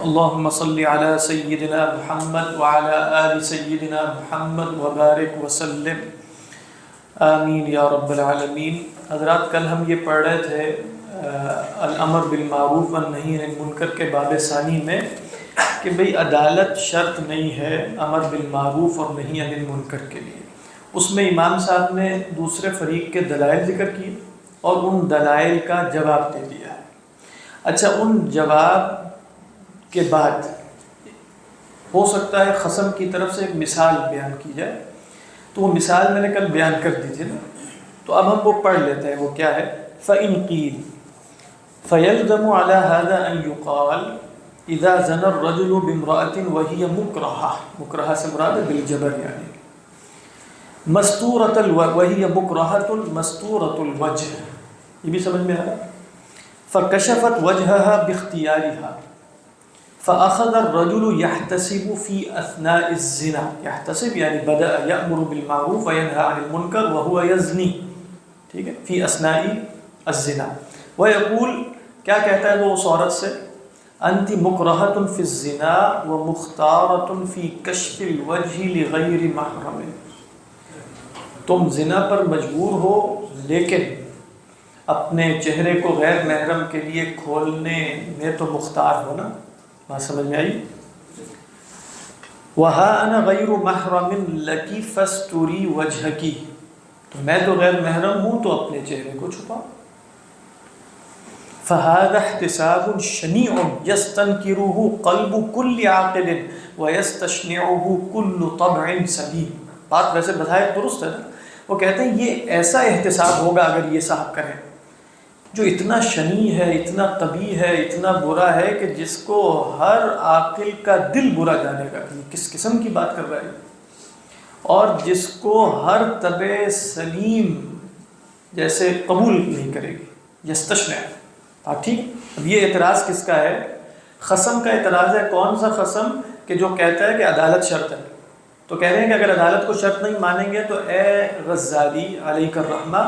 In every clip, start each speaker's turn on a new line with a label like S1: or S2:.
S1: اللهم صل على سيدنا محمد وعلى آل سيدنا محمد وبارک وسلم آمین یا رب العالمین۔ حضرات کل ہم یہ پڑھ رہے تھے الامر بالمعروف والنہی عن المنکر کے باب ثانی میں کہ بھئی عدالت شرط نہیں ہے امر بالمعروف اور نہی عن المنکر کے لیے۔ اس میں امام صاحب نے دوسرے فریق کے دلائل ذکر کیے اور ان دلائل کا جواب دے دیا ہے۔ اچھا، ان جواب کے بعد ہو سکتا ہے خصم کی طرف سے ایک مثال بیان کی جائے، تو وہ مثال میں نے کل بیان کر دی تھی نا، تو اب ہم وہ پڑھ لیتے ہیں۔ وہ کیا ہے؟ فَإِنْ قِيلَ فَيَلْزَمُ عَلَى هَذَا أَنْ يُقَالَ إِذَا زَنَى الرَّجُلُ بِامْرَأَةٍ وَهِيَ مُكْرَهَةٌ، مکرہہ سے مراد ہے بالجبر، یعنی وَهِيَ مُكْرَهَةٌ مَسْتُورَةُ الْوَجْهِ، یہ بھی سمجھ میں آ رہا۔ فَكَشَفَتْ وَجْهَهَا بِاخْتِيَارِهَا فأخذ الرجل يحتسب في أثناء الزنا، يحتسب یعنی بدأ يأمر بالمعروف وينهى عن المنكر وهو يزني، ٹھیک ہے، في أثناء الزنا، ويقول، کیا کہتا ہے وہ اس عورت سے؟ أنت مكرهة في الزنا ومختارة في كشف الوجه لغير محرم، تم زنا پر مجبور ہو لیکن اپنے چہرے کو غیر محرم کے لیے کھولنے میں تو مختار ہو نا۔ بات سمجھ میں آئی؟ وَهَا أَنَا غَيْرُ مَحْرَمٍ لَكِ فَاسْتُرِي وَجْهَكِ، تو میں تو غیر محرم ہوں تو اپنے چہرے کو چھپا۔ فَهَذَا احْتِسَابٌ شَنِيعٌ يَسْتَنْكِرُهُ قَلْبُ كُلِّ عَاقِلٍ وَيَسْتَشْنِعُهُ كُلُّ طَبْعٍ سَلِيمٍ۔ بات ویسے بظاہر درست ہے نا، وہ کہتے ہیں یہ ایسا احتساب ہوگا اگر یہ صاحب کریں جو اتنا شنیع ہے، اتنا طبیعی ہے، اتنا برا ہے کہ جس کو ہر عاقل کا دل برا جانے گا کہ کس قسم کی بات کر رہا ہے، اور جس کو ہر طبع سلیم جیسے قبول نہیں کرے گی، یستشنع۔ ٹھیک، اب یہ اعتراض کس کا ہے؟ خصم کا اعتراض ہے۔ کون سا خصم؟ کہ جو کہتا ہے کہ عدالت شرط ہے، تو کہہ رہے ہیں کہ اگر عدالت کو شرط نہیں مانیں گے تو اے غزالی علیہ الرحمہ،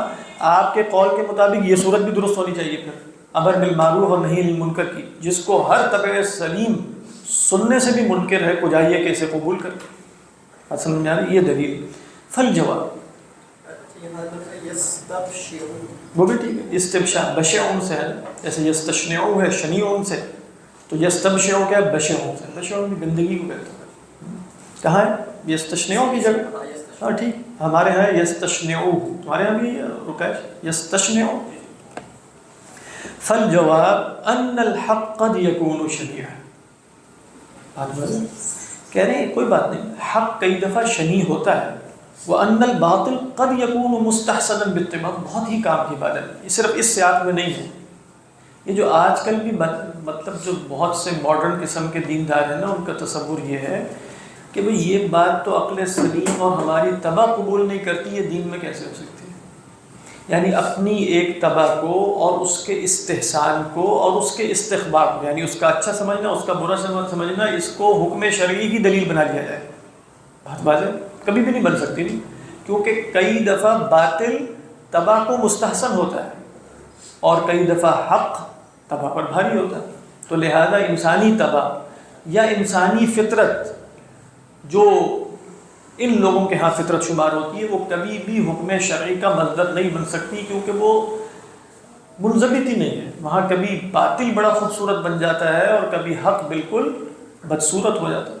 S1: آپ کے قول کے مطابق یہ صورت بھی درست ہونی چاہیے، پھر امر بالمعروف اور نہی عن المنکر کی، جس کو ہر طبع سلیم سننے سے بھی منکر ہے کو جائیے کہ اسے قبول کرے۔ اصل میں یہ دلیل فل جواب وہ بھی ٹھیک ہے، استبشاء بشعون سے ہے، جیسے یستشنعو ہے شنیعون سے، تو یستبشعو کیا ہے؟ بشعون سے۔ بشعون بھی گندگی کو کہتے ہیں۔ کہاں ہے؟ یستشنعو کی جگہ، ہاں ٹھیک، ہمارے ہاں یستشنعو، تمہارے ہاں بھی رکیش یستشنعو۔ فالجواب ان الحق قد يكون شنیعا، کہہ رہے ہیں کوئی بات نہیں، حق کئی دفعہ شنیع ہوتا ہے، وان الباطل قد يكون مستحسنا بالاتباع، بہت ہی کام کی بات ہے، یہ صرف اس سیاق میں نہیں ہے۔ یہ جو آج کل بھی مطلب جو بہت سے ماڈرن قسم کے دیندار ہیں نا، ان کا تصور یہ ہے کہ بھئی یہ بات تو عقل سلیم اور ہماری طبع قبول نہیں کرتی، یہ دین میں کیسے ہو سکتی ہے؟ یعنی اپنی ایک طبع کو اور اس کے استحسان کو اور اس کے استحباب کو، یعنی اس کا اچھا سمجھنا، اس کا برا سمجھنا، اس کو حکم شرعی کی دلیل بنا لیا جائے۔ بات واضح کبھی بھی نہیں بن سکتی، نہیں، کیونکہ کئی دفعہ باطل طبع کو مستحسن ہوتا ہے اور کئی دفعہ حق طبع پر بھاری ہوتا ہے، تو لہذا انسانی طبع یا انسانی فطرت جو ان لوگوں کے ہاں فطرت شمار ہوتی ہے، وہ کبھی بھی حکم شرعی کا مصدر نہیں بن سکتی، کیونکہ وہ منضبط ہی نہیں ہے۔ وہاں کبھی باطل بڑا خوبصورت بن جاتا ہے اور کبھی حق بالکل بدصورت ہو جاتا ہے۔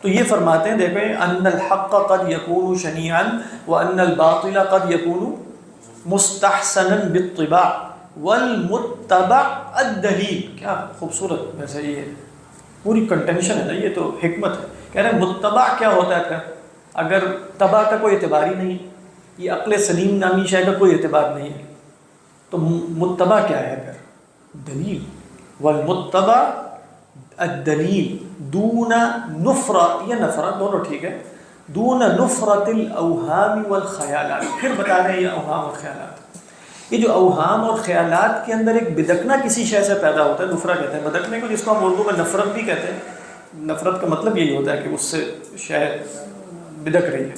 S1: تو یہ فرماتے ہیں، دیکھیں، ان الحق قد يكون شنيعا وان الباطل قد يكون مستحسنا بالطباع والمتبع الدلیل۔ کیا خوبصورت، ویسے یہ پوری کنٹینشن ہے نا، یہ تو حکمت ہے۔ کہہ رہے ہیں متبع کیا ہوتا ہے پھر؟ اگر تبع کا کوئی اعتبار ہی نہیں، یہ عقل سلیم نامی شے کا کوئی اعتبار نہیں ہے، تو متبع کیا ہے پھر؟ دلیل، والمتبع الدلیل دون نفرت، یہ نفرت دونوں ٹھیک ہے، دون نفرت الاوہام والخیالات۔ پھر بتا رہے ہیں یہ اوہام اور خیالات، یہ جو اوہام اور خیالات کے اندر ایک بدکنا کسی شے سے پیدا ہوتا ہے، نفرہ کہتے ہیں بدکنے کو، جس کو ہم اردو میں نفرت بھی کہتے ہیں۔ نفرت کا مطلب یہی ہوتا ہے کہ اس سے شاید بدک رہی ہے۔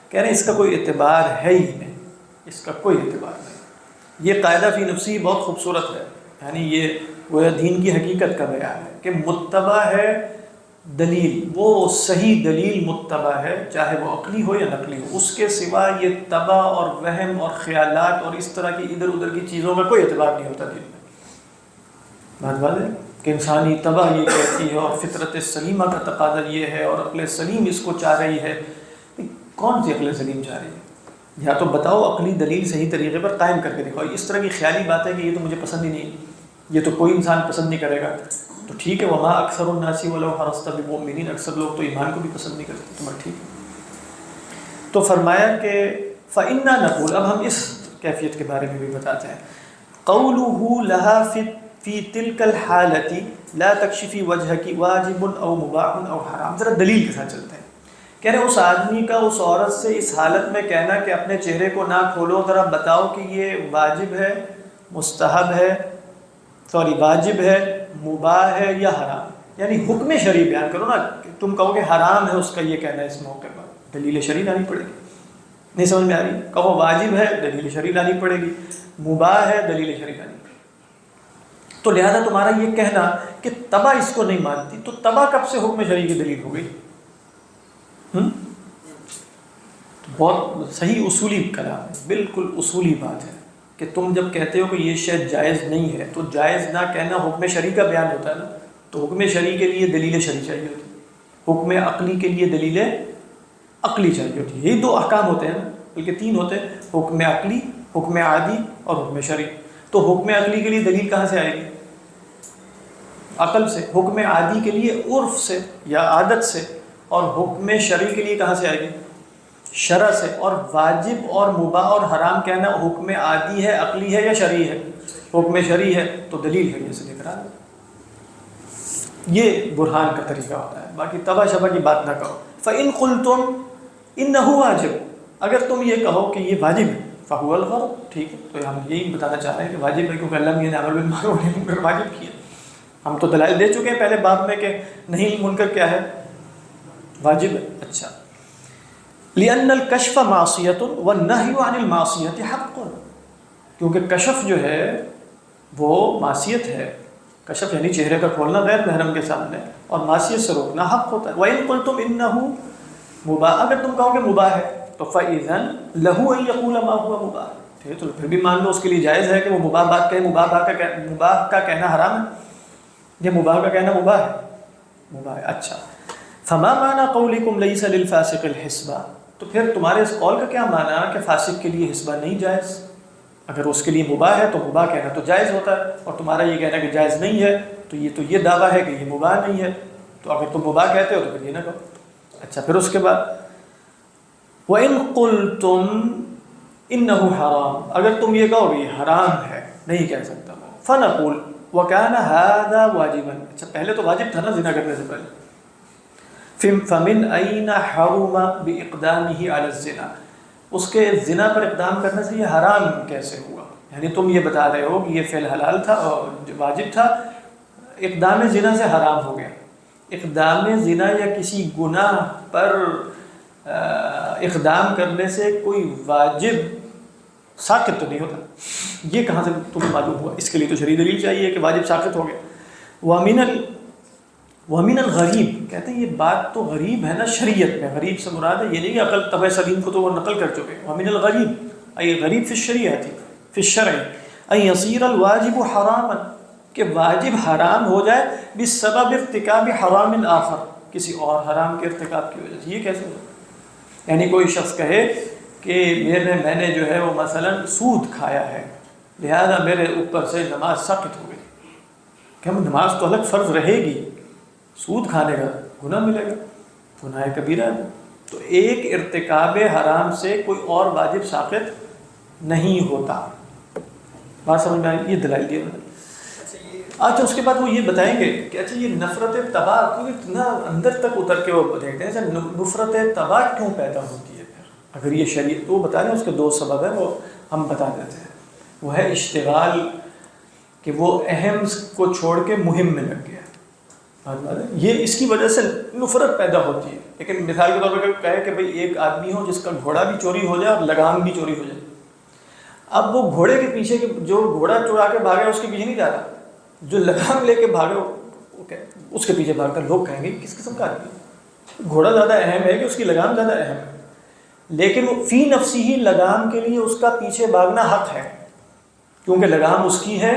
S1: کہہ رہے ہیں اس کا کوئی اعتبار ہے ہی نہیں، اس کا کوئی اعتبار نہیں۔ یہ قاعدہ فی نفسی بہت خوبصورت ہے، یعنی یہ وہ دین کی حقیقت کا بیان ہے کہ متبع ہے دلیل، وہ صحیح دلیل متبع ہے، چاہے وہ عقلی ہو یا نقلی ہو، اس کے سوا یہ تبع اور وہم اور خیالات اور اس طرح کی ادھر ادھر کی چیزوں کا کوئی اعتبار نہیں ہوتا دین میں۔ بات ہے کہ انسانی طبع یہ کہتی ہے اور فطرت سلیمہ کا تقاضا یہ ہے اور عقل سلیم اس کو چاہ رہی ہے۔ کون سی عقل سلیم چاہ رہی ہے؟ یا تو بتاؤ عقلی دلیل صحیح طریقے پر قائم کر کے دکھاؤ۔ اس طرح کی خیالی بات ہے کہ یہ تو مجھے پسند ہی نہیں، یہ تو کوئی انسان پسند نہیں کرے گا، تو ٹھیک ہے، وما اکثر الناس ولو حرصت بمؤمنین، اکثر لوگ تو ایمان کو بھی پسند نہیں کرتے، تمہیں ٹھیک ہے۔ تو فرمایا کہ فإنا نقول، اب ہم اس کیفیت کے بارے میں بھی بتاتے ہیں، قوله لها فی تلک الحالت لا تکشفی وجہک واجب او مباح او حرام۔ ذرا دلیل کے ساتھ چلتے ہیں۔ کہہ رہے اس آدمی کا اس عورت سے اس حالت میں کہنا کہ اپنے چہرے کو نہ کھولو، ذرا بتاؤ کہ یہ واجب ہے، مستحب ہے، واجب ہے، مباح ہے یا حرام، یعنی حکم شرعی بیان کرو نا۔ تم کہو کہ حرام ہے اس کا یہ کہنا ہے اس موقع پر، دلیل شرعی لانی پڑے گی، نہیں سمجھ میں آ رہی؟ کہو واجب ہے، دلیل شرعی لانی پڑے گی، مباح ہے، دلیل شرعی لانی پڑے گی۔ تو لہذا تمہارا یہ کہنا کہ طبع اس کو نہیں مانتی، تو طبع کب سے حکم شرعی کی دلیل ہو گئی؟ بہت صحیح اصولی کلام ہے، بالکل اصولی بات ہے کہ تم جب کہتے ہو کہ یہ شے جائز نہیں ہے تو جائز نہ کہنا حکم شرعی کا بیان ہوتا ہے نا، تو حکم شرعی کے لیے دلیل شرعی چاہیے ہوتی ہے، حکم عقلی کے لیے دلیل عقلی چاہیے ہوتی ہے۔ یہی دو احکام ہوتے ہیں نا، بلکہ تین ہوتے ہیں، حکم عقلی، حکم عادی اور حکم شرعی۔ تو حکم عقلی کے لیے دلیل کہاں سے آئے گی؟ عقل سے۔ حکم عادی کے لیے عرف سے یا عادت سے، اور حکم شرعی کے لیے کہاں سے آئے گی؟ شرع سے۔ اور واجب اور مباح اور حرام کہنا حکم عادی ہے، عقلی ہے یا شرعی ہے؟ حکم شرعی ہے، تو دلیل ہے یہ سے دکھ رہا ہے۔ یہ برہان کا طریقہ ہوتا ہے، باقی تبا شبہ کی بات نہ کرو۔ فَإِن قُلْتُمْ إِنَّهُ واجب، اگر تم یہ کہو کہ یہ واجب ہے، فَهُوَ الْغَرْض، ٹھیک ہے، تو ہم یہی بتانا چاہ رہے ہیں کہ واجب ہے کیونکہ اللہ نے امر بالمعروف ونہی عن المنکر واجب کیا۔ ہم تو دلائل دے چکے ہیں پہلے باب میں کہ نہیں منکر کیا ہے؟ واجب ہے۔ اچھا، لِأَنَّ الْكَشْفَ مَعْصِيَةٌ وَالنَّهْيُ عَنِ الْمَعْصِيَةِ حَقٌّ، کیونکہ کشف جو ہے وہ معصیت ہے، کشف یعنی چہرے کا کھولنا غیر محرم کے سامنے، اور معصیت سے روکنا حق ہوتا ہے۔ وَإِن قُلْتُمْ إِنَّهُ مُبَاحٌ، اگر تم کہو کہ مباح ہے تو فَإِذًا لَهُ أَن يَقُولَ مَا هُوَ مُبَاح، ٹھیک ہے، تو پھر بھی مان لو اس کے لیے جائز ہے کہ وہ مباح بات کہے۔ مباح کا کہنا حرام ہے، یہ مباح کا کہنا مباح ہے، مباح ہے۔ اچھا، فما معنی قولکم لیس للفاسق الحسبہ، تو پھر تمہارے اس قول کا کیا معنی ہے کہ فاسق کے لیے حسبہ نہیں جائز؟ اگر اس کے لیے مباح ہے تو مباح کہنا تو جائز ہوتا ہے، اور تمہارا یہ کہنا کہ جائز نہیں ہے تو یہ دعویٰ ہے کہ یہ مباح نہیں ہے، تو اگر تم مباح کہتے ہو تو پھر یہ نہ کرو۔ اچھا، پھر اس کے بعد وَإِن قُلْتُمْ إِنَّهُ حَرَامٌ، اگر تم یہ کہو کہ یہ حرام ہے، نہیں کہہ سکتا میں، فَنَقُولُ وَكَانَ هَذَا وَاجِبًا، اچھا پہلے تو واجب تھا نا زنا کرنے سے پہلے، فَمِنْ أَيْنَ حَرُمَ بِإِقْدَامِهِ عَلَى الزِّنَا، اس کے زنا پر اقدام کرنے سے یہ حرام کیسے ہوا؟ یعنی تم یہ بتا رہے ہو کہ یہ فعل حلال تھا اور واجب تھا، اقدام زنا سے حرام ہو گیا۔ اقدام زنا یا کسی گناہ پر اقدام کرنے سے کوئی واجب ساقط تو نہیں ہوتا، یہ کہاں سے تمہیں معلوم ہوا؟ اس کے لیے تو شرعی دلیل چاہیے کہ واجب ساقط ہو گیا۔ وَمِنَ الْغَرِيبِ، کہتے ہیں یہ بات تو غریب ہے نا شریعت میں، غریب سے مراد ہے یہ نہیں کہ عقل طبع سلیم کو تو وہ نقل کر چکے۔ وَمِنَ الْغَرِيبِ ای غریب فی الشریعۃ فی الشرع ان یصیر الواجب حراما، کہ واجب حرام ہو جائے بسبب ارتکاب حرام آخر، کسی اور حرام کے ارتکاب کی وجہ سے۔ یہ کیسے ہو؟ یعنی کوئی شخص کہے کہ میں نے جو ہے وہ مثلا سود کھایا ہے لہذا میرے اوپر سے نماز ساقط ہو گئی، کہ ہم نماز تو الگ فرض رہے گی، سود کھانے کا گناہ ملے گا، گناہ کبیرہ ہے۔ تو ایک ارتکاب حرام سے کوئی اور واجب ساقط نہیں ہوتا۔ بات سمجھ میں آئی؟ یہ دلائل دیا میں نے۔ اچھا، اس کے بعد وہ یہ بتائیں گے کہ اچھا یہ نفرت تباہ کیونکہ اتنا اندر تک اتر کے وہ دیکھتے ہیں، اچھا نفرت تباہ کیوں پیدا ہوتی ہے پھر اگر یہ شریعت، تو وہ بتا رہے ہیں اس کے دو سبب ہیں، وہ ہم بتا دیتے ہیں۔ وہ ہے اشتغال، کہ وہ اہم کو چھوڑ کے مہم میں لگ گیا، یہ اس کی وجہ سے نفرت پیدا ہوتی ہے۔ لیکن مثال کے طور پر کہے کہ بھئی ایک آدمی ہو جس کا گھوڑا بھی چوری ہو جائے اور لگام بھی چوری ہو جائے، اب وہ گھوڑے کے پیچھے جو گھوڑا چورا کے بھاگا اس کے پیچھے نہیں جا رہا، جو لگام لے کے بھاگے اس کے پیچھے بھاگتا، لوگ کہیں گے کس قسم کا آدمی، گھوڑا زیادہ اہم ہے کہ اس کی لگام زیادہ اہم ہے، لیکن وہ فی نفسی ہی لگام کے لیے اس کا پیچھے بھاگنا حق ہے، کیونکہ لگام اس کی ہے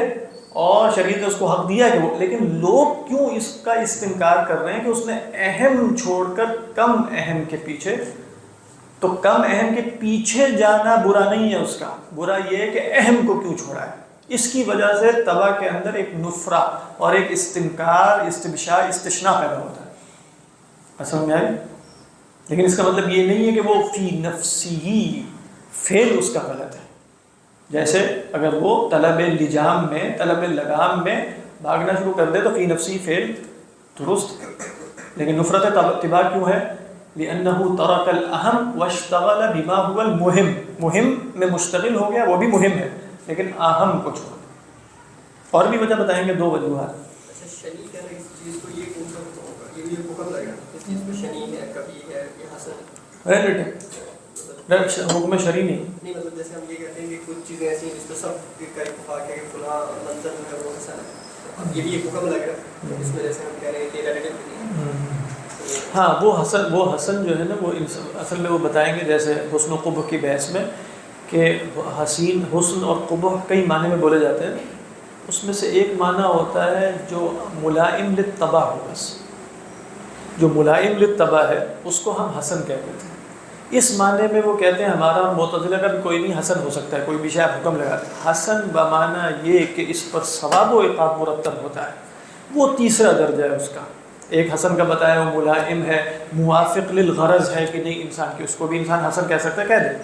S1: اور شریعت نے اس کو حق دیا ہے کہ وہ، لیکن لوگ کیوں اس کا استنکار کر رہے ہیں کہ اس نے اہم چھوڑ کر کم اہم کے پیچھے، تو کم اہم کے پیچھے جانا برا نہیں ہے، اس کا برا یہ ہے کہ اہم کو کیوں چھوڑا ہے۔ اس کی وجہ سے تباہ کے اندر ایک نفرہ اور ایک استنکار، استبشار، استشناء پیدا ہوتا ہے، اصل میں آئی، لیکن اس کا مطلب یہ نہیں ہے کہ وہ فی نفسی ہی فعل اس کا غلط ہے، جیسے اگر وہ طلب لجام میں، طلب لگام میں بھاگنا شروع کر دے تو فی نفسی فعل درست، لیکن نفرت اتباع کیوں ہے؟ لأنه ترک الاہم واشتغل بما هو المہم، مہم میں مشتغل ہو گیا، وہ بھی مہم ہے لیکن اہم کو چھوڑ۔ اور بھی وجہ بتائیں گے، دو وجوہات۔
S2: اچھا، شنی کہنا اس چیز کو یہ کون سا ہوگا؟ یہ بھی حکم لگا اس چیز کو شنی ہے، کبھی ہے، یہ حسن
S1: ریلیٹو حکم شرعی نہیں،
S2: مطلب جیسے ہم یہ کہتے ہیں کہ کچھ چیزیں ایسی ہیں جس کو سب کا اتفاق ہے کہ فلاں منظر جو ہے وہ حسن ہے، اب یہ بھی ایک حکم لگ رہا ہے اس میں، جیسے ہم کہہ رہے ہیں کہ ریلیٹو نہیں۔
S1: ہاں وہ حسن جو ہے نا، وہ اصل میں وہ بتائیں گے جیسے حسن و قبح کی بحث میں کہ حسین، حسن اور قبح کئی معنی میں بولے جاتے ہیں، اس میں سے ایک معنی ہوتا ہے جو ملائم للطبع ہو، بس جو ملائم للطبع ہے اس کو ہم حسن کہتے ہیں۔ اس معنی میں وہ کہتے ہیں ہمارا اور معتزلہ کا بھی کوئی نہیں حسن ہو سکتا ہے، کوئی بھی شاید حکم لگاتے ہیں، حسن بمعنی یہ کہ اس پر ثواب و عقاب مرتب ہوتا ہے، وہ تیسرا درجہ ہے اس کا۔ ایک حسن کا بتایا وہ ملائم ہے، موافق للغرض ہے کہ نہیں انسان کی، اس کو بھی انسان حسن کہہ سکتا ہے، کہہ دے،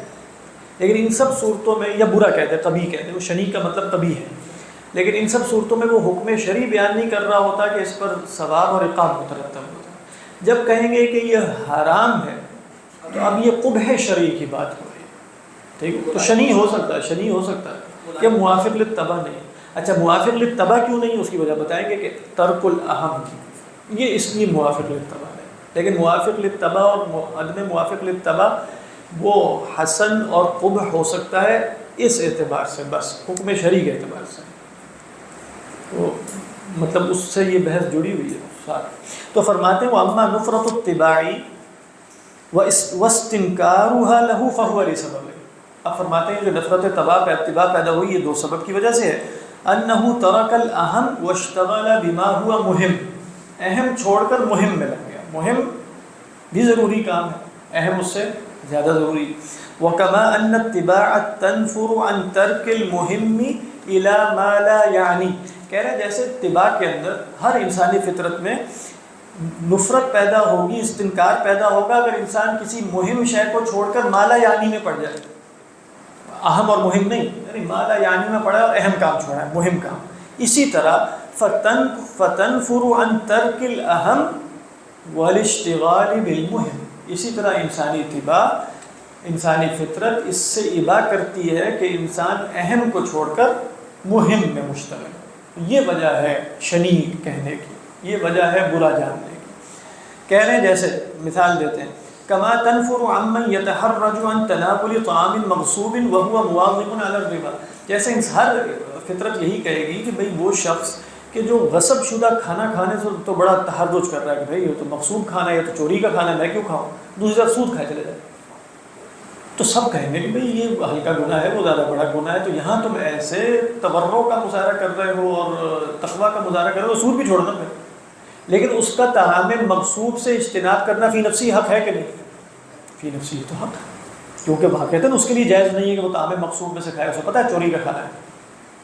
S1: لیکن ان سب صورتوں میں، یا برا کہتے ہیں، قبیح کہتے ہیں، وہ شنی کا مطلب قبیح ہے، لیکن ان سب صورتوں میں وہ حکم شرعی بیان نہیں کر رہا ہوتا کہ اس پر ثواب اور عقاب مترتب ہوتا ہے۔ جب کہیں گے کہ یہ حرام ہے تو اب یہ قبح شرعی کی بات ہو رہی ہے، ٹھیک ہے، تو شنی ہو سکتا ہے، شنی ہو سکتا ہے، یہ موافق للطبع نہیں۔ اچھا، موافق للطبع کیوں نہیں، اس کی وجہ بتائیں گے کہ ترک الاہم، یہ اس لیے موافق للطبع ہے، لیکن موافق للطبع اور عدم موافق للطبع وہ حسن اور قبح ہو سکتا ہے اس اعتبار سے، بس حکم شرعی کے اعتبار سے، تو مطلب اس سے یہ بحث جڑی ہوئی ہے ساتھ۔ تو فرماتے ہیں وَأَمَّا نُفْرَةُ الطِّبَاعِ وَاسْتِنْكَارُهَا لَهُ فَهُوَ لِسَبَبَيْنِ۔ اب فرماتے ہیں جو نفرت اتباع پیدا ہوئی یہ دو سبب کی وجہ سے ہے، أَنَّهُ تَرَكَ الْأَهَمَ وَاشْتَغَلَ بِمَا هُوَ مُهِمٌ، اہم چھوڑ کر مہم میں لگ گیا، مہم بھی ضروری کام ہے، اہم اس سے زیادہ ضروری۔ وَكَمَا أَنَّ الطِّبَاعَ تَنْفُرُ عَنْ تَرْكِ الْمُهِمِّ إِلَى مَا لَا يَعْنِي، کہہ رہے جیسے اتباع کے اندر ہر انسانی فطرت میں نفرت پیدا ہوگی، استنکار پیدا ہوگا اگر انسان کسی مہم شے کو چھوڑ کر مالا یعنی میں پڑ جائے، اہم اور مہم نہیں، یعنی مالا یعنی میں پڑا اور اہم کام چھوڑا ہے، مہم کام۔ اسی طرح فَتَنْفُرُ عَنْ تَرْكِ الْأَهَمِ وَالِاشْتِغَالِ بِالْمُهِمِ، اسی طرح انسانی اتباع، انسانی فطرت اس سے ابا کرتی ہے کہ انسان اہم کو چھوڑ کر مہم میں مشتغل، یہ وجہ ہے شنی کہنے کی، یہ وجہ ہے برا جاننے کی۔ کہہ رہے ہیں جیسے مثال دیتے ہیں کما تنفر عمن يتحرج عن تناول طعام مغصوب وهو مواظب على الربا، جیسے ہر فطرت یہی کہے گی کہ بھئی وہ شخص کہ جو غصب شدہ کھانا کھانے سے تو بڑا تحرج کر رہا ہے کہ بھئی یہ تو مغصوب کھانا ہے، یہ تو چوری کا کھانا ہے، میں کیوں کھاؤں، دوسری طرف سود کھائے چلے جائے، تو سب کہیں گے کہ بھئی یہ ہلکا گناہ ہے، وہ زیادہ بڑا گناہ ہے، تو یہاں تم ایسے تورع کا مظاہرہ کر رہے ہو اور تقویٰ کا مظاہرہ کر رہے ہو، سود بھی چھوڑنا پھر، لیکن اس کا طعام مغصوب سے اجتناب کرنا فی نفسی حق ہے کہ نہیں؟ فی نفسی تو حق ہے، کیونکہ وہاں کہتے ہیں نا اس کے لیے جائز نہیں ہے کہ وہ طعام مغصوب میں سے کھائے، اسے پتہ ہے چوری کا کھانا ہے،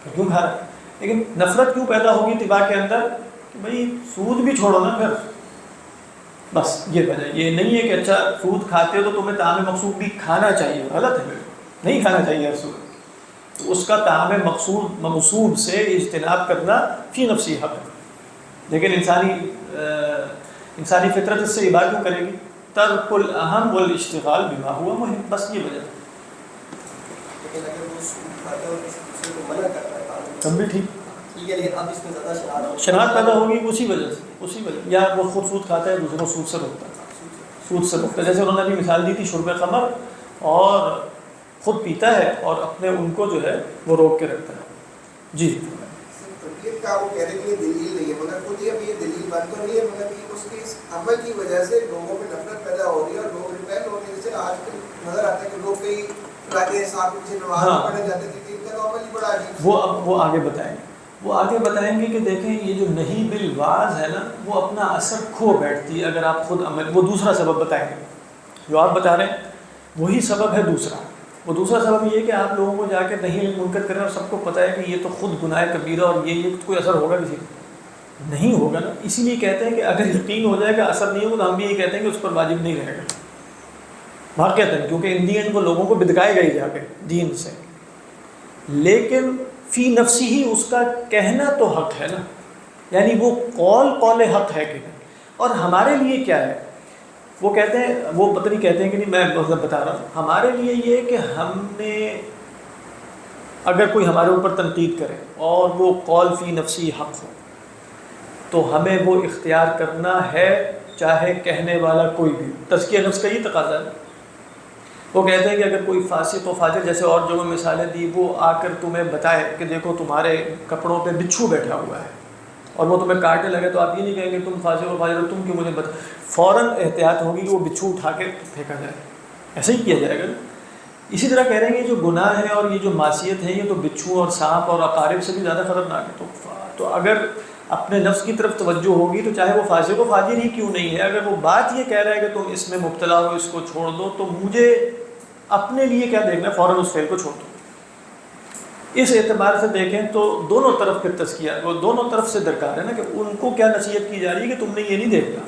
S1: پھر کیوں کھا رہا ہے؟ لیکن نفرت کیوں پیدا ہوگی اتباع کے اندر کہ بھئی سود بھی چھوڑو نا پھر، بس یہ وجہ، یہ نہیں ہے کہ اچھا سود کھاتے ہو تو تمہیں طعام مغصوب بھی کھانا چاہیے، غلط ہے، نہیں کھانا چاہیے ہر سود، تو اس کا طعام مغصوب سے اجتناب کرنا فی نفسی حق ہے، لیکن انسانی فطرت اس سے ابا کیوں کرے گی؟ ترک الاہم والاشتغال بما ہوا مہم، بس یہ وجہ۔
S2: لیکن اگر وہ سود کھاتا ہے اور کسی دوسرے کو منع کرتا ہے
S1: تب بھی ٹھیک
S2: ہے، لیکن اب اس میں زیادہ
S1: شناخت پیدا ہوگی اسی وجہ سے، اسی وجہ، یا وہ خود سود کھاتا ہے دوسروں کو سود سے روکتا ہے، سود سے روکتا ہے، جیسے انہوں نے ابھی مثال دی تھی شرب خمر، اور خود پیتا ہے اور اپنے ان کو جو ہے وہ روک کے رکھتا ہے۔ جی
S3: کا وہ کہہ رہے کہ یہ دلیل نہیں ہے، مگر خود یہ اب یہ دلیل بن تو نہیں ہے، مگر کہ اس کے اس عمل کی وجہ سے لوگوں میں نفرت پیدا ہو رہی ہے، اور لوگ ریپیل ہو رہے ہیں. جیسے آج کل نظر آتا ہے کہ لوگ کئی فلانے صاحب سے نماز پڑھنے جاتے تھے، ان کا عمل ہی بڑا عجیب.
S1: وہ آگے بتائیں گے، وہ آگے بتائیں گے کہ دیکھیں یہ جو نہیں بالواز ہے نا وہ اپنا اثر کھو بیٹھتی ہے اگر آپ خود عمل. وہ دوسرا سبب بتائیں گے جو آپ بتا رہے ہیں، وہی سبب ہے دوسرا. وہ دوسرا سبب یہ ہے کہ آپ لوگوں کو جا کے نہیں منکر کریں اور سب کو پتہ ہے کہ یہ تو خود گناہ کبیرہ اور یہ کوئی اثر ہوگا کسی کو نہیں ہوگا نا. اسی لیے کہتے ہیں کہ اگر یقین ہو جائے گا اثر نہیں ہوگا تو ہم بھی یہ کہتے ہیں کہ اس پر واجب نہیں رہے گا واقعتاً، کیونکہ ان دین کو لوگوں کو بدکائے گا ہی جا کے دین سے. لیکن فی نفسی ہی اس کا کہنا تو حق ہے نا، یعنی وہ قول حق ہے کہ نہیں. اور ہمارے لیے کیا ہے، وہ کہتے ہیں، وہ پتہ نہیں کہتے ہیں کہ نہیں، میں بتا رہا ہوں. ہمارے لیے یہ کہ ہم نے اگر کوئی ہمارے اوپر تنقید کرے اور وہ قول فی نفسی حق ہو تو ہمیں وہ اختیار کرنا ہے چاہے کہنے والا کوئی بھی. تزکیہ نفس کا یہ تقاضا ہے. وہ کہتے ہیں کہ اگر کوئی فاسق و فاجر، جیسے اور جو مثالیں دی، وہ آ کر تمہیں بتائے کہ دیکھو تمہارے کپڑوں پہ بچھو بیٹھا ہوا ہے اور وہ تمہیں کاٹنے لگے، تو آپ یہ نہیں کہیں گے تم فاسق و فاجر ہو، تم کیوں مجھے بتا. فوراً احتیاط ہوگی کہ وہ بچھو اٹھا کے پھینکا جائے، ایسے ہی کیا جائے گا. اسی طرح کہہ رہے ہیں کہ جو گناہ ہے اور یہ جو معصیت ہے یہ تو بچھو اور سانپ اور عقارب سے بھی زیادہ خطرناک ہے. تو اگر اپنے نفس کی طرف توجہ ہوگی تو چاہے وہ فاسق و فاجر ہی کیوں نہیں ہے، اگر وہ بات یہ کہہ رہا ہے کہ تم اس میں مبتلا ہو، اس کو چھوڑ دو، تو مجھے اپنے لیے کیا دیکھنا ہے، فوراً اس فعل کو چھوڑ دو. اس اعتبار سے دیکھیں تو دونوں طرف کے تزکیہ، وہ دونوں طرف سے درکار ہے نا، کہ ان کو کیا نصیحت کی جا رہی ہے کہ تم نے یہ نہیں دیکھنا.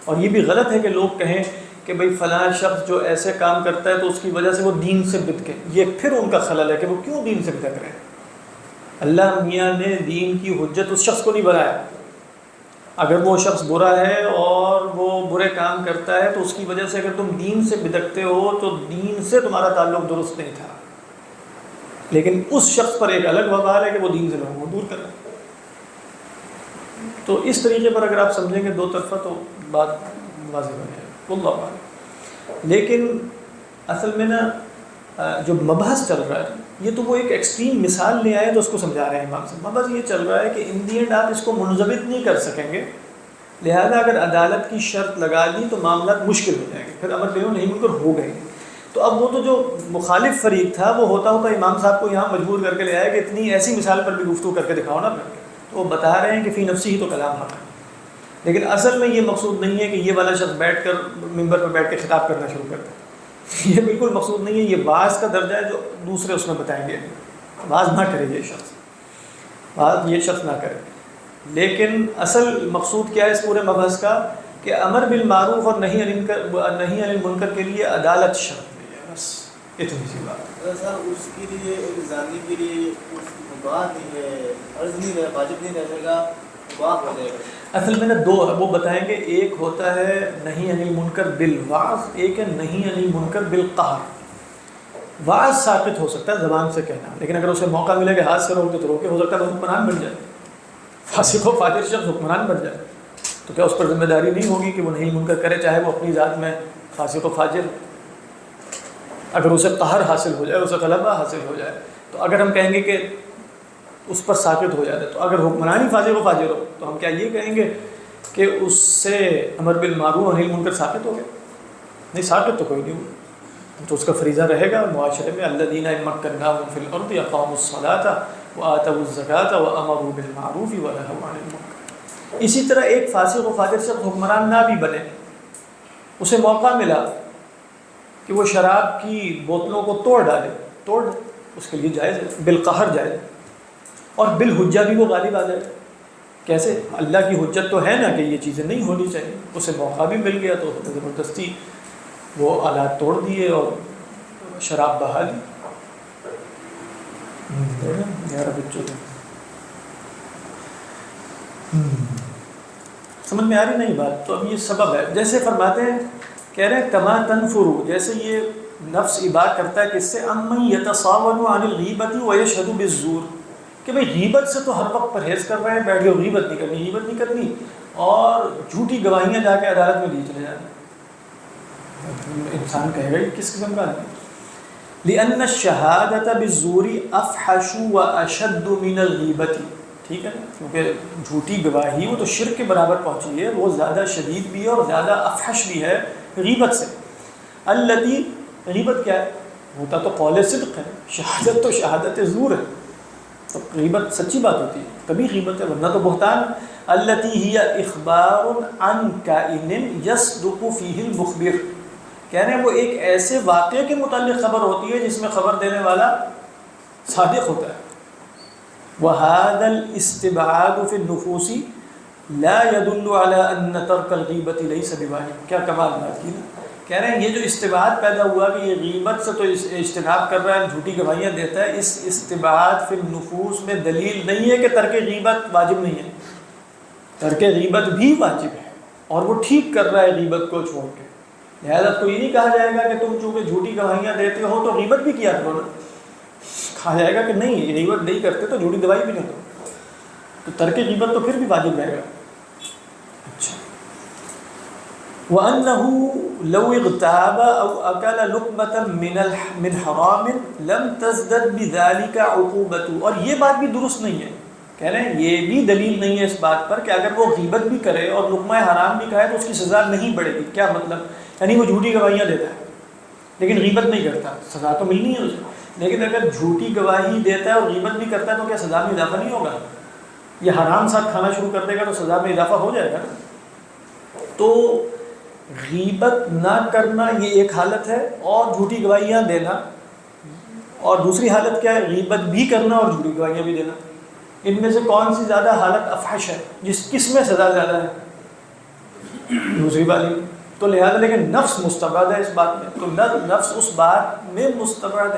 S1: اور یہ بھی غلط ہے کہ لوگ کہیں کہ بھئی فلاں شخص جو ایسے کام کرتا ہے تو اس کی وجہ سے وہ دین سے بدکے. یہ پھر ان کا خلل ہے کہ وہ کیوں دین سے بدک رہے ہیں. اللہ میاں نے دین کی حجت اس شخص کو نہیں بنایا. اگر وہ شخص برا ہے اور وہ برے کام کرتا ہے تو اس کی وجہ سے اگر تم دین سے بدکتے ہو تو دین سے تمہارا تعلق درست نہیں تھا. لیکن اس شخص پر ایک الگ وبال ہے کہ وہ دین سے لوگوں کو دور کر رہا ہے. تو اس طریقے پر اگر آپ سمجھیں گے دو طرفہ تو بات واضح ہو جائے گی اللہ عالم. لیکن اصل میں نا جو مبحث چل رہا ہے یہ تو وہ ایک ایکسٹریم مثال لے آئے تو اس کو سمجھا رہے ہیں امام صاحب. مبحث یہ چل رہا ہے کہ ان دی اینڈ آپ اس کو منضبط نہیں کر سکیں گے، لہذا اگر عدالت کی شرط لگا دی تو معاملات مشکل ہو جائیں گے، پھر امر بالمعروف نہیں منکر ہو گئے. تو اب وہ تو جو مخالف فریق تھا وہ ہوتا امام صاحب کو یہاں مجبور کر کے لے آیا کہ اتنی ایسی مثال پر بھی گفتگو کر کے دکھاؤ نا. تو وہ بتا رہے ہیں کہ فی نفسی ہی تو کلام حق ہے، لیکن اصل میں یہ مقصود نہیں ہے کہ یہ والا شخص بیٹھ کر ممبر پر بیٹھ کے خطاب کرنا شروع کرتا ہے. یہ بالکل مقصود نہیں ہے. یہ بعض کا درجہ ہے جو دوسرے اس میں بتائیں گے. بعض نہ کرے یہ شخص نہ کرے. لیکن اصل مقصود کیا ہے اس پورے مبحث کا کہ امر بالمعروف اور نہیں عن المنکر کے لیے عدالت شرط نہیں ہے. بس اتنی سی بات.
S4: صاحب اس کے لیے ایک زانی کے لیے مباح نہیں ہے، عرض نہیں ہے، واجب نہیں رہ جائے گا، مباح ہو جائے گا.
S1: اصل میں دو وہ بتائیں گے. ایک ہوتا ہے نہیں عن المنکر بالوعظ، ایک ہے نہیں عن المنکر بالقہر. وعظ ثابت ہو سکتا ہے زبان سے کہنا، لیکن اگر اسے موقع ملے کہ ہاتھ سے روک دے تو روکے. ہو سکتا ہے وہ حکمران بن جائے، فاسق و فاجر شخص حکمران بن جائے، تو کیا اس پر ذمہ داری نہیں ہوگی کہ وہ نہیں منکر کرے، چاہے وہ اپنی ذات میں فاسق و فاجر. اگر اسے قہر حاصل ہو جائے، اسے غلبہ حاصل ہو جائے، تو اگر ہم کہیں گے کہ اس پر ثابت ہو جاتا ہے، تو اگر حکمران ہی فاسق و فاجر ہو تو ہم کیا یہ کہیں گے کہ اس سے امر بالمعروف اور نہی عن المنکر ثابت ہو گیا؟ نہیں، ثابت تو کوئی نہیں ہوا. تو اس کا فریضہ رہے گا معاشرے میں الذین ان مکناہم فی الارض اقاموا الصلاۃ وآتوا الزکاۃ وامروا بالمعروف ونہوا عن المنکر. اسی طرح ایک فاسق و فاجر شخص حکمران نہ بھی بنے، اسے موقع ملا کہ وہ شراب کی بوتلوں کو توڑ ڈالے، اس کے لیے جائز ہے، بالقہر جائز ہے. اور بالحجہ بھی وہ غالب آ جائے. کیسے؟ اللہ کی حجت تو ہے نا کہ یہ چیزیں نہیں ہونی چاہیے. اسے موقع بھی مل گیا تو زبردستی وہ آلات توڑ دیے اور شراب بہا لی. سمجھ میں آ رہی نہیں بات؟ تو اب یہ سبب ہے. جیسے فرماتے ہیں، کہہ رہے ہیں کما تنفرو، جیسے یہ نفس اباع کرتا ہے کس سے، امن یتصاون عن الغیبۃ ویشہد بالزور، کہ بھئی غیبت سے تو ہر وقت پرہیز کر رہے ہیں، بیٹھ کے غیبت نہیں کرنی اور جھوٹی گواہیاں جا کے عدالت میں لیے چلے جانا. انسان کہے گا کس قسم کا ہے؟ لأن الشہادۃ بالزور افحش واشد من الغیبۃ، ٹھیک ہے نا، کیونکہ جھوٹی گواہی وہ تو شرک کے برابر پہنچی ہے، وہ زیادہ شدید بھی ہے اور زیادہ افحش بھی ہے غیبت سے۔ التی، غیبت کیا ہے؟ ہوتا تو قول صدق ہے، شہادت تو شہادت زور ہے، تو غیبت سچی بات ہوتی ہے کبھی غیبت ہے، ورنہ تو بہتان۔ التی ہی اخبار عن کائن یصدق فیہ المخبر، کہہ رہے ہیں وہ ایک ایسے واقعے کے متعلق خبر ہوتی ہے جس میں خبر دینے والا صادق ہوتا ہے۔ وَهَذَا الْإِسْتِبْعَادُ فِي النُّفُوسِ لَا يَدُلُّ عَلَىٰ أَنَّ تَرْكَ الْغِيبَةِ لَيْسَ بِوَاجِبٍ۔ کیا کمال بات کی نا، کہہ رہے ہیں یہ جو استبعاد پیدا ہوا کہ یہ غیبت سے تو اجتناب کر رہا ہے، جھوٹی گواہیاں دیتا ہے، اس استبعاد فی النفوس میں دلیل نہیں ہے کہ ترک غیبت واجب نہیں ہے، ترک غیبت بھی واجب ہے اور وہ ٹھیک کر رہا ہے غیبت کو چھوڑ کے۔ لہذا تو یہ نہیں کہا جائے گا کہ تم چونکہ جھوٹی گواہیاں دیتے ہو تو غیبت بھی کیا کرو نا، کہا جائے گا کہ نہیں غیبت نہیں کرتے تو جھوٹی گواہی بھی نہیں دو، تو ترک غیبت تو پھر بھی واجب رہے گا۔ اچھا، وَأَنَّهُ لَوْ اغْتَابَ أَوْ أَكَلَ لُقْمَةً مِّنْ حَرَامٍ لَمْ تَزْدَدْ بِذَلِكَ عُقُوبَتُهُ، اور یہ بات بھی درست نہیں ہے، کہہ رہے ہیں یہ بھی دلیل نہیں ہے اس بات پر کہ اگر وہ غیبت بھی کرے اور لقمہ حرام بھی کھائے تو اس کی سزا نہیں بڑھے گی۔ کیا مطلب؟ یعنی وہ جھوٹی گواہیاں دیتا ہے لیکن غیبت نہیں کرتا، سزا تو ملنی ہے اسے، لیکن اگر جھوٹی گواہی دیتا ہے اور غیبت بھی کرتا ہے تو کیا سزا میں اضافہ نہیں ہوگا؟ یہ حرام ساتھ کھانا شروع کر دے گا تو سزا میں اضافہ ہو جائے گا نا۔ تو غیبت نہ کرنا یہ ایک حالت ہے اور جھوٹی گواہیاں دینا، اور دوسری حالت کیا ہے؟ غیبت بھی کرنا اور جھوٹی گواہیاں بھی دینا۔ ان میں سے کون سی زیادہ حالت افحش ہے؟ کس میں سزا زیادہ ہے؟ دوسری والی۔ تو لہذا لیکن نفس مستبعد ہے اس بات میں، تو نفس اس بات میں مستبعد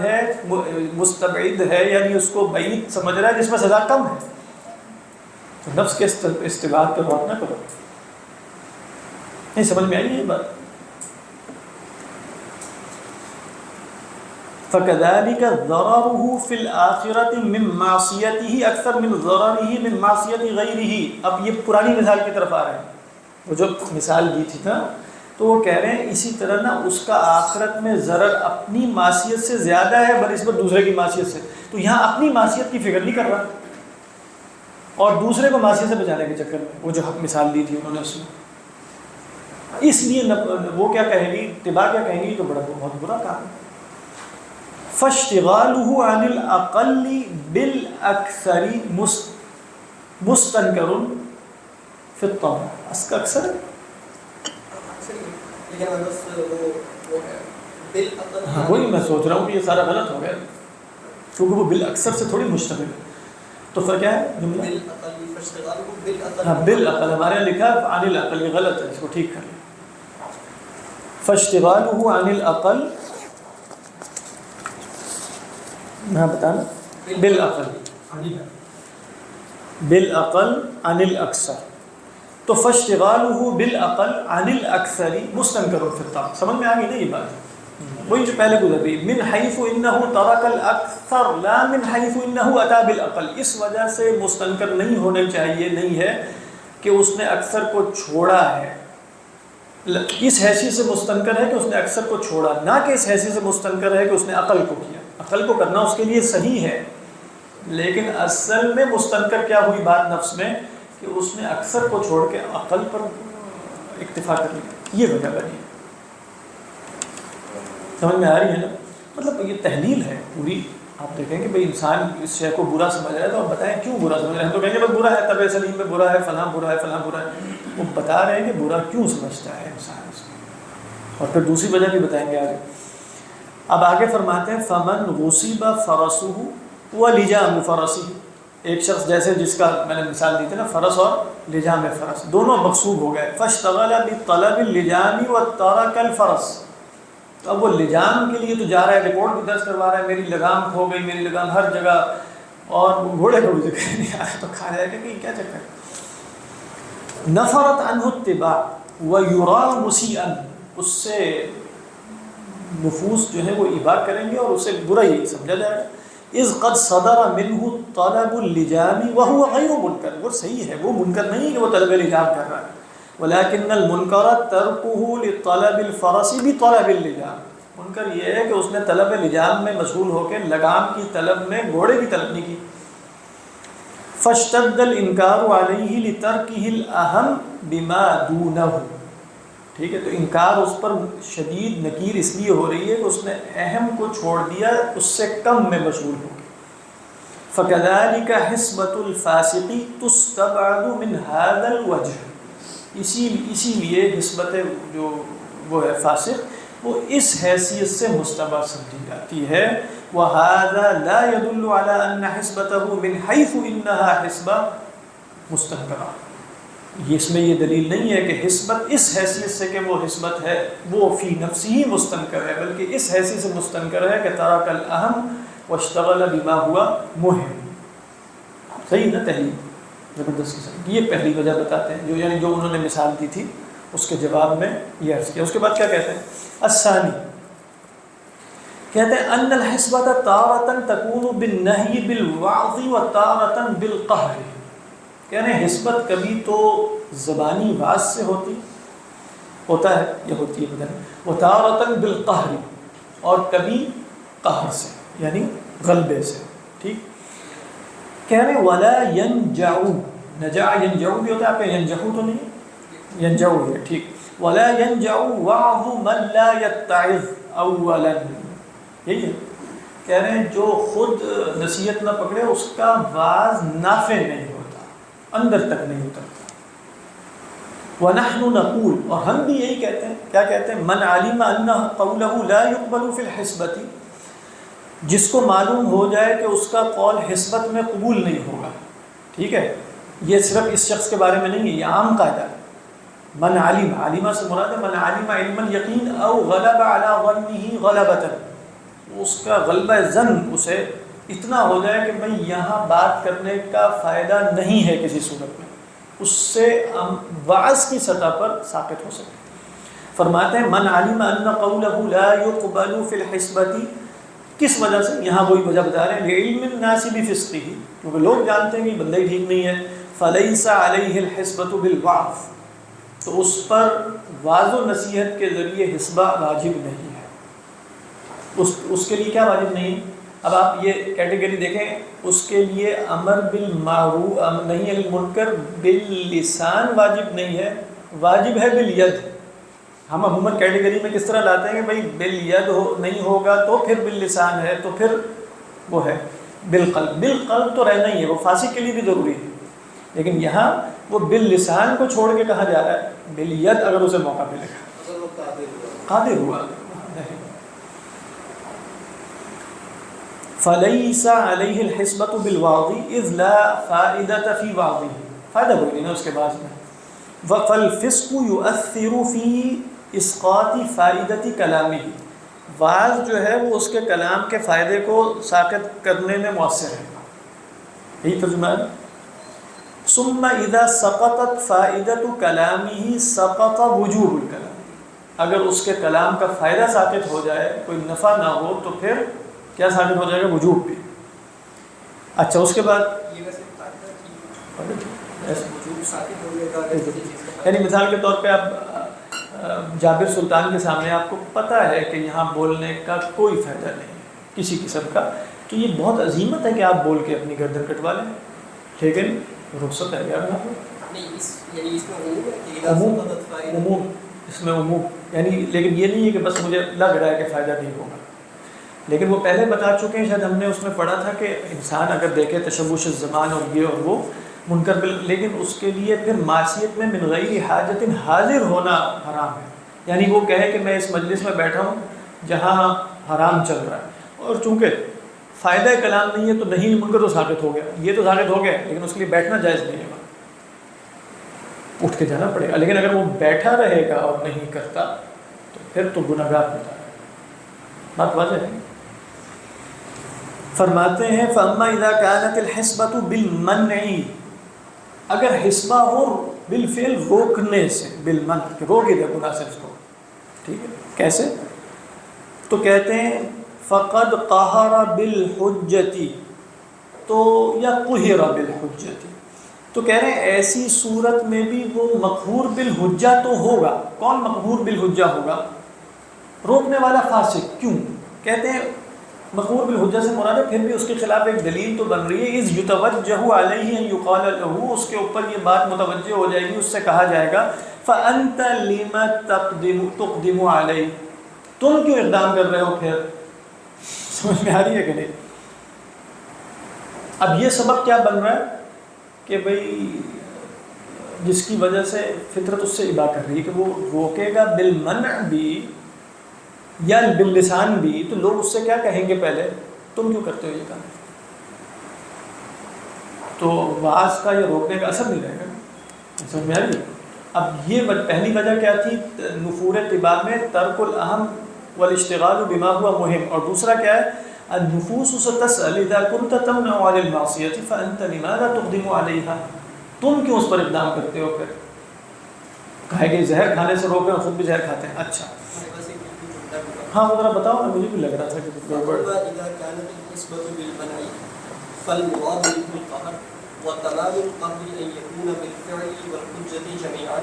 S1: ہے یعنی اس کو بعید سمجھ رہا ہے جس میں سزا کم ہے، تو نفس کے استبعاد پہ غور نہ کرو۔ نہیں سمجھ میں آئی یہ بات؟ فَكَذَلِكَ ضَرَرُهُ فِي الْآخِرَةِ مِنْ مَعْصِيَتِهِ أَكْثَرُ مِنْ ضَرَرِهِ مِنْ مَعْصِيَةِ غَيْرِهِ۔ اب یہ پرانی مثال کی طرف آ رہے ہیں، وہ جو مثال دی تھی نا، تو وہ کہہ رہے ہیں اسی طرح نا اس کا آخرت میں ضرر اپنی معصیت سے زیادہ ہے بنسبت دوسرے کی معصیت سے، تو یہاں اپنی معصیت کی فکر نہیں کر رہا اور دوسرے کو معصیت سے بچانے کے چکر میں، وہ جو مثال دی تھی انہوں نے اس میں، اس لیے وہ کیا کہیں گی، اتباع کیا کہیں گی، تو بہت برا کام ہے۔ فاشتغالہ عن الاقل بالاکثر مستنکر فی الطبع، اس کا اکثر
S2: لیکن بس وہ ہے بالاقل،
S1: ہاں وہی میں سوچ رہا ہوں کہ یہ سارا غلط ہو گیا کیونکہ وہ بالاکثر سے تھوڑی مشتمل ہے، تو پھر کیا ہے جملہ؟
S2: بالاقل فاشتغالہ بالاقل،
S1: ہاں بالاقل، ہمارے یہاں لکھا ہے عن الاقل، یہ غلط ہے، اس کو ٹھیک کر لیں۔ فاشتغالہ عن الاقل، میں بتانا بالاقل، بالاقل عن الاکثر، تو فاشتغالہ بالاقل عن الاکثر مستنکر فی الطبع، سمجھ میں آ گئی نا یہ بات؟ وہی جو پہلے گزر رہی، من حیث انہ ترک الاکثر لا من حیث انہ اتی بالاقل، اس وجہ سے مستنکر نہیں ہونے چاہیے، نہیں ہے کہ اس نے اکثر کو چھوڑا ہے، اس حیثیت سے مستنکر ہے کہ اس نے اکثر کو چھوڑا، نہ کہ اس حیثیت سے مستنکر ہے کہ اس نے عقل کو کیا۔ عقل کو کرنا اس کے لیے صحیح ہے، لیکن اصل میں مستنکر کیا ہوئی بات نفس میں کہ اس نے اکثر کو چھوڑ کے عقل پر اکتفا کر لیا، یہ وجہ بنی۔ سمجھ میں آ رہی ہے نا؟ مطلب یہ تحلیل ہے پوری، آپ دیکھیں کہ بھئی انسان اس شے کو برا سمجھ رہا ہے تو آپ بتائیں کیوں برا سمجھ رہے ہیں، تو کہیں گے بس برا ہے، طبع سلیم میں برا ہے، فلاں برا ہے، فلاں برا ہے، وہ بتا رہے ہیں کہ برا کیوں سمجھتا ہے انسان اس کو، اور پھر دوسری وجہ بھی بتائیں گے آگے۔ اب آگے فرماتے ہیں فمن غصب فرسہ ولجام فرسہ، ایک شخص جیسے جس کا میں نے مثال دی تھی نا، فرس اور لجام فرس دونوں مغصوب ہو گئے، فاشتغل بطلب اللجام وترک الفرس، تو اب وہ لجام کے لیے تو جا رہا ہے، رپورٹ بھی درج کروا رہا ہے، میری لگام کھو گئی، میری لگام ہر جگہ، اور گھوڑے کو بھی جگہ نہیں آیا تو کھا جائے گا کہ کیا چکر ہے۔ نفرت عنہ اتباع ویرا مسیئا، اس سے نفوس جو ہے وہ ابا کریں گے اور اسے برا ہی سمجھا جائے گا۔ اذ قد صدر منہ طلب اللجام وهو غیر منکر، وہ صحیح ہے، وہ منکر نہیں کہ وہ طلب اللجام کر رہا ہے، ولکن المنکر ترکہ لطلب الفرس بطلب اللجام، منکر یہ ہے کہ اس نے طلب لجام میں مشغول ہو کے لگام کی طلب میں گھوڑے کی طلب نہیں کی۔ فاشتد الانکار علیہ لترکہ الاہم بما دونہ، ٹھیک ہے، تو انکار اس پر شدید نکیر اس لیے ہو رہی ہے کہ اس نے اہم کو چھوڑ دیا، اس سے کم میں مشغول ہو گیا۔ فَكَذَلِكَ حِسْبَةُ الْفَاسِقِ تُسْتَبْعَدُ مِنْ هَذَا الْوَجْهِ، اسی لیے حسبت جو وہ ہے فاسق، وہ اس حیثیت سے مستبعد سمجھی جاتی ہے۔ وَهَذَا لَا يَدُلُّ عَلَىٰ أَنَّ حِسْبَتَهُ مِنْ حَيْثُ إِنَّهَا حِسْبَةٌ مُسْتَنْكَرَةٌ، اس میں یہ دلیل نہیں ہے کہ حسبت اس حیثیت سے کہ وہ حسبت ہے وہ فی نفسی ہی مستنکر ہے، بلکہ اس حیثیت سے مستنکر ہے کہ ترک الاہم واشتغل بما ہوا مہم۔ صحیح نا تحلیل؟ زبردست قسم، یہ پہلی وجہ بتاتے ہیں، جو یعنی جو انہوں نے مثال دی تھی اس کے جواب میں یہ عرض کیا۔ اس کے بعد کیا کہتے ہیں؟ الثانی، کہتے ہیں ان الحسبۃ تارۃ تکون بالنہی بالوعظ وتارۃ بالقہر، کہتے ہیں حسبت کبھی تو زبانی وعظ سے ہوتا ہے یا ہوتی ہے بدن، وتارۃ بالقہر، اور کبھی قہر سے یعنی غلبے سے، ٹھیک۔ کہہ رہے ولا ینجع، نجع ینجع بھی ہوتا ہے، آپ کا ینجعو تو نہیں، ینجع ہے، ٹھیک۔ ولا ینجع وعظ من لا یتعظ اولا، یہی ہے، کہہ رہے ہیں جو خود نصیحت نہ پکڑے اس کا وعظ نافع نہیں ہوتا، اندر تک نہیں اترتا۔ وَنَحْنُ نَقُولُ، اور ہم بھی یہی کہتے ہیں، کیا کہتے ہیں؟ مَنْ عَلِمَ أَنَّ قَوْلَهُ لَا يُقْبَلُ فِي الْحِسْبَةِ، جس کو معلوم ہو جائے کہ اس کا قول حسبت میں قبول نہیں ہوگا، ٹھیک ہے، یہ صرف اس شخص کے بارے میں نہیں ہے، یہ عام قاعدہ ہے۔ من علم، عالمہ سے مراد ہے من علم علم الیقین او غلب علی ظنہ غلبۃ، اس کا غلبہ ظن اسے اتنا ہو جائے کہ بھئی یہاں بات کرنے کا فائدہ نہیں ہے کسی صورت میں، اس سے وعظ کی سطح پر ساقط ہو سکے۔ فرماتے ہیں من علم ان قولہ لا يقبل فی الحسبۃ، کس وجہ سے؟ یہاں وہی وجہ بتا رہے ہیں، علم الناس بفسقہ، کیونکہ لوگ جانتے ہیں کہ بندہ ہی ٹھیک نہیں ہے، فلیس علیہ الحسبۃ بالوعظ، تو اس پر واضح و نصیحت کے ذریعے حسبہ واجب نہیں ہے۔ اس کے لیے کیا واجب نہیں ہے؟ اب آپ یہ کیٹیگری دیکھیں، اس کے لیے امر بالمعروف نہیں المنکر باللسان واجب نہیں ہے، واجب ہے بالید۔ ہم عموماً کیٹیگری میں کس طرح لاتے ہیں کہ بھائی بالید نہیں ہوگا تو پھر باللسان ہے، تو پھر وہ ہے بالقلب، بالقلب تو رہنا ہی ہے، وہ فاسق کے لیے بھی ضروری ہے، لیکن یہاں وہ باللسان کو چھوڑ کے کہا جا رہا ہے بالید اگر اسے موقع ملے گا، قادر ہوا۔ فَلَيْسَ عَلَيْهِ الْحِسْبَةُ بِالْوَعْظِ إِذْ لَا فَائِدَةَ فِي وَعْظِهِ، فائدہ کوئی نہیں نا اس کے بعد میں۔ فَالْفِسْقُ يُؤَثِّرُ فِي إِسْقَاطِ فَائِدَةِ كَلَامِهِ، وعظ جو ہے وہ اس کے کلام کے فائدے کو ساقط کرنے میں مؤثر ہے، یہی ترجمہ ہے۔ ثم اذا سقطت فائدۃ کلامہ سقط وجوب الکلام، اگر اس کے کلام کا فائدہ ساقط ہو جائے، کوئی نفع نہ ہو، تو پھر کیا ساقط ہو جائے گا؟ وجوب بھی۔ اچھا اس کے بعد
S2: یہ ویسے قاعدہ کی وجوب ساقط ہونے کا
S1: یعنی مثال کے طور پہ آپ جابر سلطان کے سامنے آپ کو پتہ ہے کہ یہاں بولنے کا کوئی فائدہ نہیں ہے کسی قسم کا، تو یہ بہت عظیمت ہے کہ آپ بول کے اپنی گردن کٹوا لیں، لیکن رخصت ہے یار نہ
S2: نہیں، یعنی اس میں عموم ہے کہ
S1: عموم، اس میں عموم یعنی، لیکن یہ نہیں ہے کہ بس مجھے لگ رہا ہے کہ فائدہ نہیں ہوگا، لیکن وہ پہلے بتا چکے ہیں، شاید ہم نے اس میں پڑھا تھا کہ انسان اگر دیکھے تشوش الزمان اور یہ اور وہ منکر لیکن اس کے لیے پھر معصیت میں من غیر حاجت حاضر ہونا حرام ہے، یعنی وہ کہے کہ میں اس مجلس میں بیٹھا ہوں جہاں حرام چل رہا ہے، اور چونکہ فائدہ کلام نہیں ہے تو نہیں منکر تو ثابت ہو گیا، یہ تو ثابت ہو گیا، لیکن اس کے لیے بیٹھنا جائز نہیں ہے، اٹھ کے جانا پڑے گا، لیکن اگر وہ بیٹھا رہے گا اور نہیں کرتا تو پھر تو گناہ گار ہوتا ہے۔ بات واضح ہے۔ فرماتے ہیں فَأَمَّا إِذَا كَانَتِ الْحِسْبَةُ بِالْمَنْعِ، اگر حسبہ ہو بالفعل روکنے سے، بالمنع کہ روک دے گناہ سے اس کو، ٹھیک ہے، کیسے؟ تو کہتے ہیں فقد قہر بالحجتی، تو یا قہر بالحجتی، تو کہہ رہے ہیں ایسی صورت میں بھی وہ مقہور بالحجہ تو ہوگا۔ کون مقہور بالحجہ ہوگا؟ روکنے والا فاسق۔ کیوں؟ کہتے ہیں مقہور بالحجہ سے مراد ہے پھر بھی اس کے خلاف ایک دلیل تو بن رہی ہے. اذ یتوجہ علیہ ان یقال له، اس کے اوپر یہ بات متوجہ ہو جائے گی، اس سے کہا جائے گا فانت لم تقدم علیہ، تم کیوں اقدام کر رہے ہو؟ پھر سمجھ میں آ رہی ہے کہ نہیں؟ اب یہ سبب کیا بن رہا ہے کہ بھئی جس کی وجہ سے فطرت اس سے ابا کر رہی ہے کہ وہ روکے گا بالمنع بھی یا باللسان بھی، تو لوگ اس سے کیا کہیں گے؟ پہلے تم کیوں کرتے ہو یہ کام؟ تو واعظ کا یا روکنے کا اثر نہیں رہے گا. سمجھ میں آ رہی ہے؟ اب یہ پہلی وجہ کیا تھی نفور اتباع میں؟ ترک الاہم والاشتغال بما هو مهم. اور دوسرا کیا ہے؟ النفوس ستسأل اذا كنت تمنع عن المعصیة فانت لماذا تقدم عليها، تم کیوں اس پر اقدام کرتے ہو؟ پھر کہے کہ زہر کھانے سے روکے اور خود بھی زہر کھاتے ہیں. اچھا ہاں وہ ذرا بتاؤ نا، مجھے بھی لگ رہا تھا کہ گڑبڑ.
S2: اذا كانت النسبة بالمنع فالمراد منه القهر وتمام القهر ان يكون بالفعل والحجة جميعا،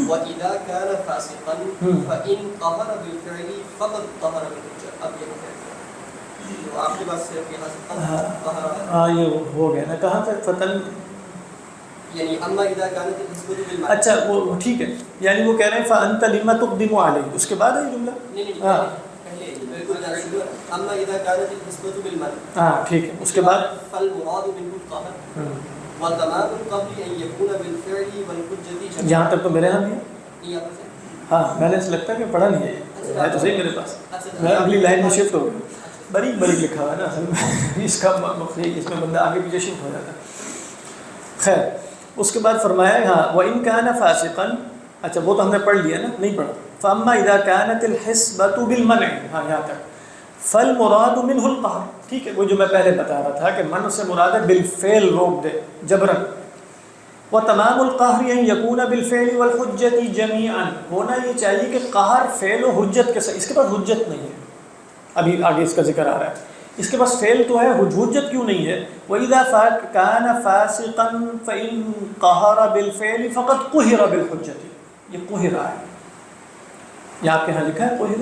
S2: واذا كان فاسقا فان قهر بالفعل فقد قهر بالحجة. اب یہ تو آپ کی بات صرف یہاں سے
S1: ہاں یہ ہو گیا نا. کہاں تک فتن؟
S2: یعنی اما اذا كانت النسبة بالمنع.
S1: اچھا وہ ٹھیک ہے، یعنی وہ کہہ رہے ہیں فانت لما تقدم علیہ، اس کے بعد ہے یہ جملہ.
S2: نہیں
S1: ہاں
S2: پہلے بالکل جانتے اما اذا كانت النسبة بالمنع.
S1: ہاں ٹھیک ہے، اس کے بعد
S2: فالمراد منه القهر وتمام القهر ان يكون بالفعل والحجة جميعا.
S1: یہاں تک تو میرے ہاں بھی ہے. ہاں میں نے لگتا ہے کہ پڑھا نہیں ہے تو صحیح میرے پاس. میں اگلی لائن میں شفٹ ہو گیا. بریک بریک لکھا ہوا ہے نا اصل میں، اس کا اس میں بندہ آگے پیچھے شفٹ ہو جاتا ہے. خیر اس کے بعد فرمایا ہاں وَإِن كَانَ فَاسِقًا. اچھا وہ تو ہم نے پڑھ لیا نا، نہیں پڑھا. فَأَمَّا إِذَا كَانَتِ الْحِسْبَةُ بِالْمَنْعِ، ہاں یہاں تک. فَالْمُرَادُ مِنْهُ الْقَهْرُ، ٹھیک ہے وہ جو میں پہلے بتا رہا تھا کہ من سے مراد ہے بالفعل روک دے جبرن. وَتَمَامُ الْقَهْرِ أَنْ يَكُونَ بِالْفِعْلِ وَالْحُجَّةِ جَمِيعًا، ہونا یہ چاہیے کہ قہر فعل و حجت کے ساتھ. اس کے پاس حجت نہیں ہے، ابھی آگے اس کا ذکر آ رہا ہے. اس کے پاس فعل تو ہے، حجت کیوں نہیں ہے؟ وَإِذَا كَانَ فَاسِقًا فَإِن قَهَرَ بِالْفِعْلِ فَقَدْ قُهِرَ بِالْحُجَّةِ. یہ قُهِرَ ہے، یہ آپ کے ہاں لکھا ہے قُهِرَ.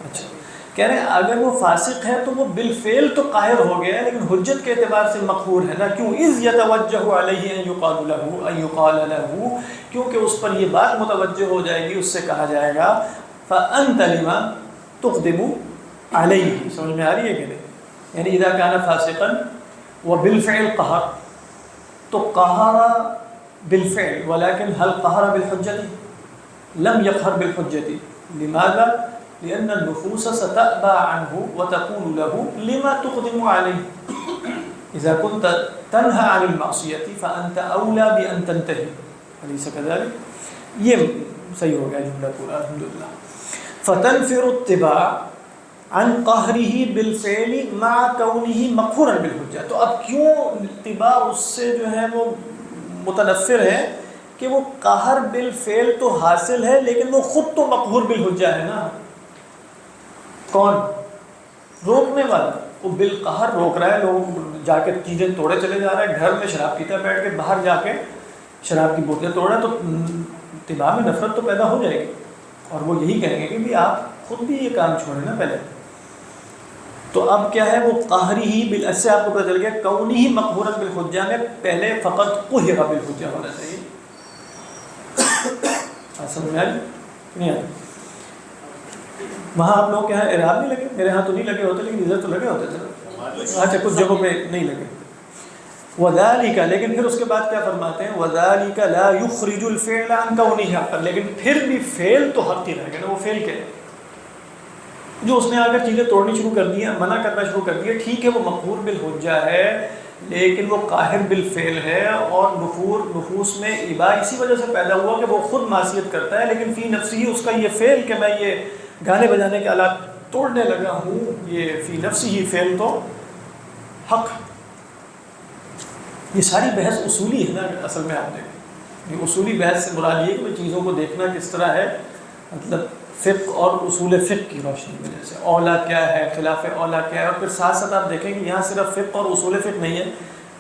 S1: اچھا کہہ رہے ہیں اگر وہ فاسق ہے تو وہ بالفعل تو قاہر ہو گیا ہے لیکن حجت کے اعتبار سے مقہور ہے نا. کیوں؟ اذ یتوجہ علیہ ان یقال له، کیونکہ اس پر یہ بات متوجہ ہو جائے گی، اس سے کہا جائے گا فانت لما تقدم علیہ. سمجھ میں آ رہی ہے کہ نہیں؟ یعنی اذا کان فاسقا وبالفعل قہر، تو قہر بالفعل ولكن هل قہر بالحجة؟ لم يقهر بالحجة. لماذا؟ لأن النفوس ستأبى عنه وتقول له لما تقدم عليه. إذا كنت تنهى عن المعصية فأنت أولى بأن تنتهي، أليس كذلك؟ یہ صحیح ہو گیا جملہ پورا الحمدللہ. فتنفر اتباع عن قهره بالفعل مع كونه مقهورا بالحجة. تو اب کیوں اتباع اس سے جو ہے وہ متنفر ہے کہ وہ قہر بالفعل تو حاصل ہے لیکن وہ خود تو مقہور بالحجہ ہے نا. کون؟ روکنے والا. وہ بالقہر روک رہا ہے، لوگ جا کے چیزیں توڑے چلے جا رہے ہیں، گھر میں شراب پیتا بیٹھ کے، باہر جا کے شراب کی بوتلیں توڑ رہے ہیں، تو اتباع میں نفرت تو پیدا ہو جائے گی اور وہ یہی کہیں گے کہ بھی آپ خود بھی یہ کام چھوڑیں نا پہلے. تو اب کیا ہے وہ قہری ہی اس سے آپ کو پتہ چل گیا کونی ہی مقہورا بالحجہ میں پہلے فقط قہر بالحجہ ہونا چاہیے. سمجھ میں آئی نہیں آئی؟ وہاں آپ لوگوں کے یہاں اعراب نہیں لگے، میرے ہاں تو نہیں لگے ہوتے لیکن ادھر تو لگے ہوتے تھے. اچھا کچھ جگہوں پہ نہیں لگے. وَذَلِكَ، لیکن پھر اس کے بعد کیا فرماتے ہیں؟ وَذَلِكَ لَا يُخْرِجُ الْفِعْلَ عَنْ كَوْنِهِ حَقًّا. لیکن پھر بھی فعل تو حق ہی رہے گا نا. وہ فعل کیا ہے؟ جو اس نے آ کر چیزیں توڑنی شروع کر دی ہیں، منع کرنا شروع کر دیا، ٹھیک ہے وہ مقہور بالحجہ ہے لیکن وہ قاہر بالفعل ہے. اور نفوس میں ابا اسی وجہ سے پیدا ہوا کہ وہ خود معصیت کرتا ہے لیکن فی نفسی اس کا یہ فعل کہ میں یہ گانے بجانے کے آلات توڑنے لگا ہوں، یہ فی نفسی ہی فعل تو حق. یہ ساری بحث اصولی ہے نا اصل میں. آپ دیکھیں یہ اصولی بحث سے مراد یہ کہ چیزوں کو دیکھنا کس طرح ہے، مطلب فقہ اور اصول فقہ کی روشنی میں، جیسے اولا کیا ہے، خلاف اولا کیا ہے. اور پھر ساتھ ساتھ آپ دیکھیں کہ یہاں صرف فقہ اور اصول فقہ نہیں ہے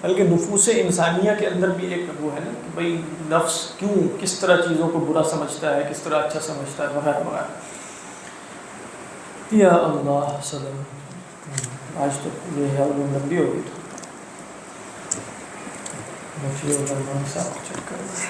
S1: بلکہ نفوس انسانیہ کے اندر بھی ایک وہ ہے نا کہ بھئی نفس کیوں کس طرح چیزوں کو برا سمجھتا ہے، کس طرح اچھا سمجھتا ہے وغیرہ وغیرہ. یا اللہ سلام. آج تو یہ ہے علوم لمبی ہوگی تو مجھے علماء صاحب چیک کرنا ہے.